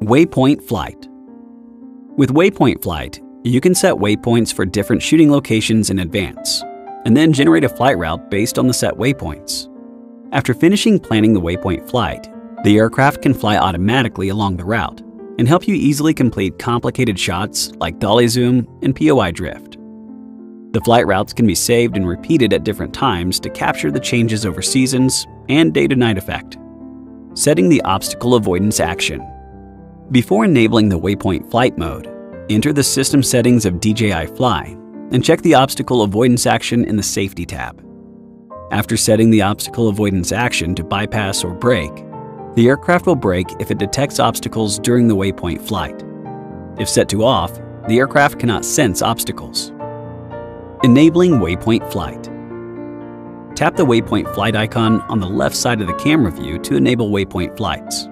Waypoint flight. With waypoint flight, you can set waypoints for different shooting locations in advance, and then generate a flight route based on the set waypoints. After finishing planning the waypoint flight, the aircraft can fly automatically along the route and help you easily complete complicated shots like dolly zoom and POI drift. The flight routes can be saved and repeated at different times to capture the changes over seasons and day-to-night effect. Setting the obstacle avoidance action. Before enabling the waypoint flight mode, enter the system settings of DJI Fly and check the obstacle avoidance action in the Safety tab. After setting the obstacle avoidance action to bypass or brake, the aircraft will brake if it detects obstacles during the waypoint flight. If set to off, the aircraft cannot sense obstacles. Enabling waypoint flight. Tap the waypoint flight icon on the left side of the camera view to enable waypoint flights.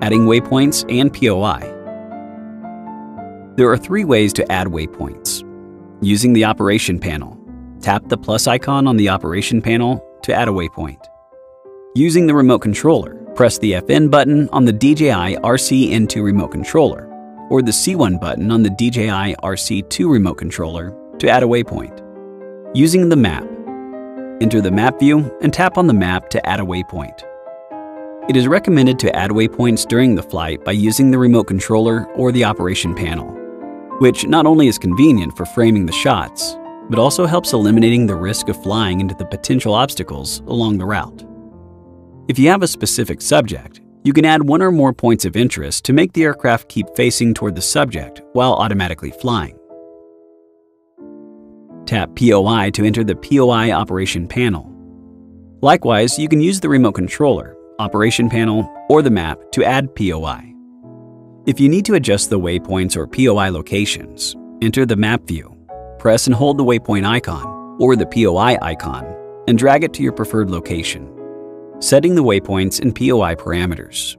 Adding waypoints and POI. There are 3 ways to add waypoints. Using the operation panel, tap the plus icon on the operation panel to add a waypoint. Using the remote controller, press the FN button on the DJI RC-N2 remote controller or the C1 button on the DJI RC2 remote controller to add a waypoint. Using the map, enter the map view and tap on the map to add a waypoint. It is recommended to add waypoints during the flight by using the remote controller or the operation panel, which not only is convenient for framing the shots, but also helps eliminating the risk of flying into the potential obstacles along the route. If you have a specific subject, you can add 1 or more points of interest to make the aircraft keep facing toward the subject while automatically flying. Tap POI to enter the POI operation panel. Likewise, you can use the remote controller, operation panel, or the map to add POI. If you need to adjust the waypoints or POI locations, enter the map view, press and hold the waypoint icon or the POI icon, and drag it to your preferred location. Setting the waypoints and POI parameters.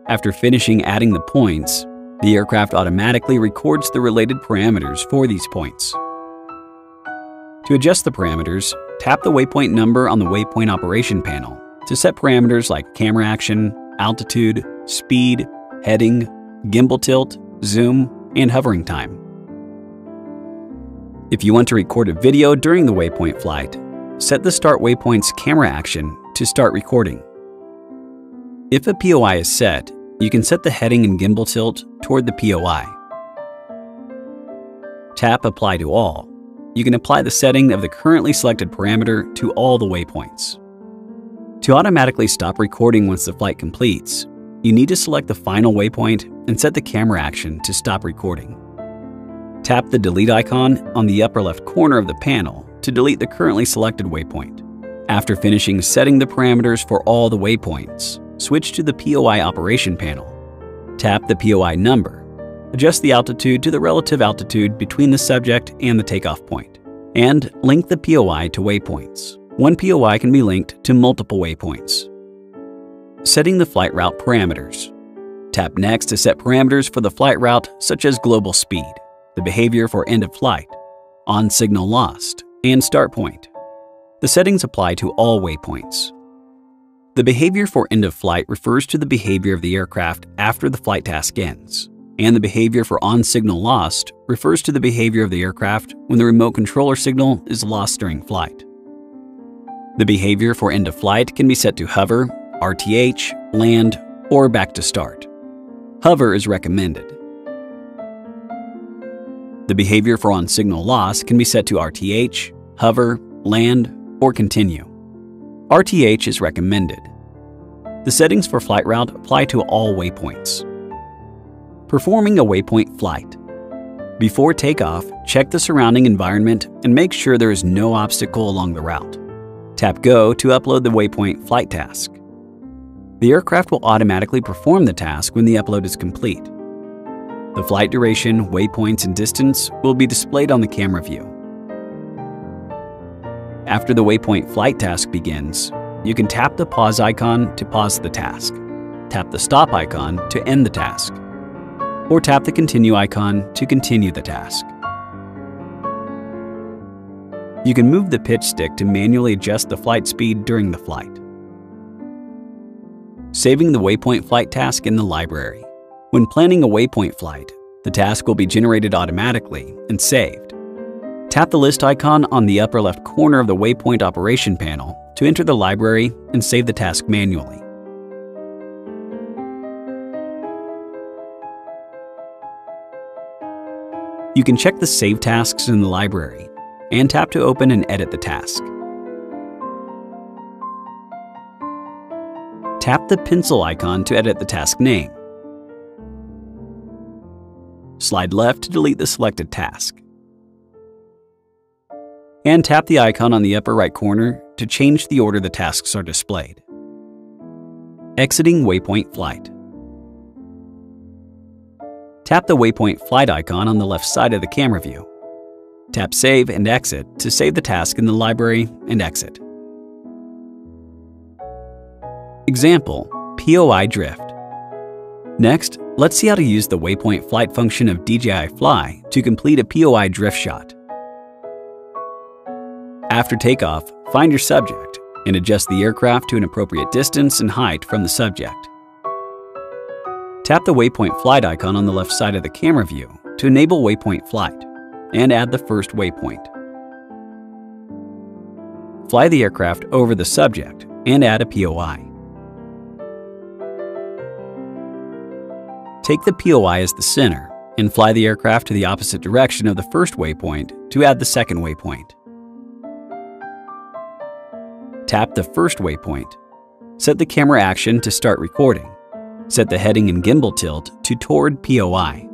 After finishing adding the points, the aircraft automatically records the related parameters for these points. To adjust the parameters, tap the waypoint number on the waypoint operation panel to set parameters like camera action, altitude, speed, heading, gimbal tilt, zoom, and hovering time. If you want to record a video during the waypoint flight, set the Start Waypoint's camera action to start recording. If a POI is set, you can set the heading and gimbal tilt toward the POI. Tap Apply to All. You can apply the setting of the currently selected parameter to all the waypoints. To automatically stop recording once the flight completes, you need to select the final waypoint and set the camera action to stop recording. Tap the Delete icon on the upper left corner of the panel to delete the currently selected waypoint. After finishing setting the parameters for all the waypoints, switch to the POI operation panel. Tap the POI number. Adjust the altitude to the relative altitude between the subject and the takeoff point, and link the POI to waypoints. One POI can be linked to multiple waypoints. Setting the flight route parameters. Tap Next to set parameters for the flight route such as global speed, the behavior for end of flight, on signal lost, and start point. The settings apply to all waypoints. The behavior for end of flight refers to the behavior of the aircraft after the flight task ends, and the behavior for on signal lost refers to the behavior of the aircraft when the remote controller signal is lost during flight. The behavior for end of flight can be set to hover, RTH, land, or back to start. Hover is recommended. The behavior for on signal loss can be set to RTH, hover, land, or continue. RTH is recommended. The settings for flight route apply to all waypoints. Performing a waypoint flight. Before takeoff, check the surrounding environment and make sure there is no obstacle along the route. Tap Go to upload the waypoint flight task. The aircraft will automatically perform the task when the upload is complete. The flight duration, waypoints, and distance will be displayed on the camera view. After the waypoint flight task begins, you can tap the pause icon to pause the task, tap the stop icon to end the task, or tap the continue icon to continue the task. You can move the pitch stick to manually adjust the flight speed during the flight. saving the waypoint flight task in the library. When planning a waypoint flight, the task will be generated automatically and saved. Tap the list icon on the upper left corner of the waypoint operation panel to enter the library and save the task manually. You can check the Save Tasks in the library and tap to open and edit the task. Tap the pencil icon to edit the task name. Slide left to delete the selected task. And tap the icon on the upper right corner to change the order the tasks are displayed. Exiting waypoint flight. Tap the waypoint flight icon on the left side of the camera view. Tap Save and Exit to save the task in the library and exit. Example: POI drift. Next, let's see how to use the waypoint flight function of DJI Fly to complete a POI drift shot. After takeoff, find your subject and adjust the aircraft to an appropriate distance and height from the subject. Tap the waypoint flight icon on the left side of the camera view to enable waypoint flight and add the first waypoint. Fly the aircraft over the subject and add a POI. Take the POI as the center and fly the aircraft to the opposite direction of the first waypoint to add the second waypoint. Tap the first waypoint. Set the camera action to start recording. Set the heading and gimbal tilt to toward POI.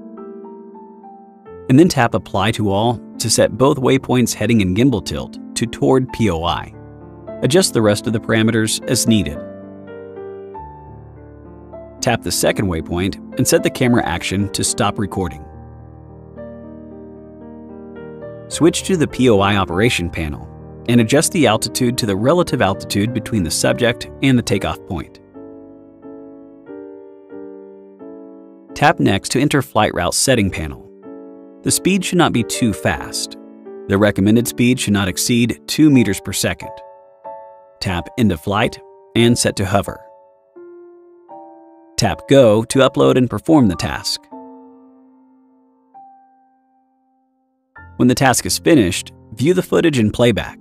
And then tap Apply to All to set both waypoints' heading and gimbal tilt to toward POI. Adjust the rest of the parameters as needed. Tap the second waypoint and set the camera action to stop recording. Switch to the POI operation panel and adjust the altitude to the relative altitude between the subject and the takeoff point. Tap Next to enter Flight Route Setting panel. The speed should not be too fast. The recommended speed should not exceed 2 meters per second. Tap Into Flight and set to Hover. Tap Go to upload and perform the task. When the task is finished, view the footage in playback.